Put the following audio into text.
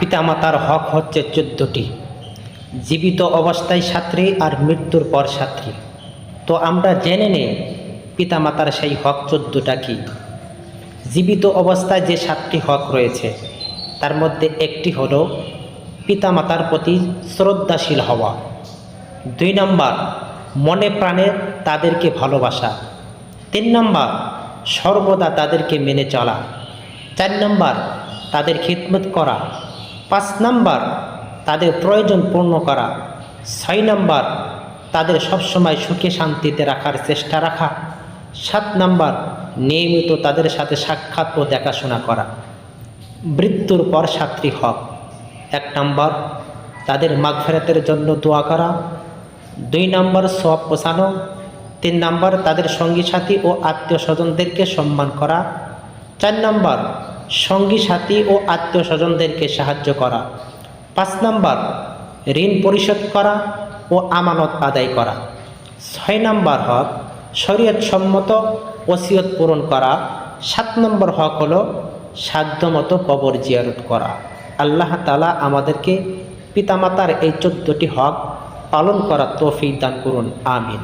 পিতামাতার হক হচ্ছে 14টি। জীবিত অবস্থায় 7টি আর মৃত্যুর পর 7টি। তো আমরা জেনে নেই পিতামাতার সেই হক 14টা কি। জীবিত অবস্থায় যে 7টি হক রয়েছে তার মধ্যে একটি হলো পিতামাতার প্রতি শ্রদ্ধাশীল হওয়া। 2 নম্বর, মনে প্রাণে তাদেরকে ভালোবাসা। 3 নম্বর, সর্বদা তাদেরকে মেনে চলা। 4 নম্বর, তাদের খিদমত করা। 5 নম্বর, তাদের প্রয়োজন পূর্ণ করা। 6 নম্বর, তাদের সবসময় সুখে শান্তিতে রাখার চেষ্টা রাখা। 7 নম্বর, নিয়মিত তাদের সাথে সাক্ষাৎ ও দেখাশোনা করা। মৃত্যুর পর 7টি হক। 1 নম্বর, তাদের মাগফিরাতের জন্য দোয়া করা। 2 নম্বর, সওয়াব পৌঁছানো। 3 নম্বর, তাদের সঙ্গী সাথী ও আত্মীয় স্বজনদেরকে সম্মান করা। 4 নম্বর, সঙ্গী সাথী ও আত্মীয় স্বজনদেরকে সাহায্য করা। 5 নম্বর, ঋণ পরিশোধ করা ও আমানত আদায় করা। 6 নম্বর হক, শরীয়ত সম্মত ওসিয়ত পূরণ করা। 7 নম্বর হক হলো সাধ্যমতো কবর জিয়ারত করা। আল্লাহ তাআলা আমাদেরকে পিতামাতার এই 14টি হক পালন করার তৌফিক দান করুন। আমিন।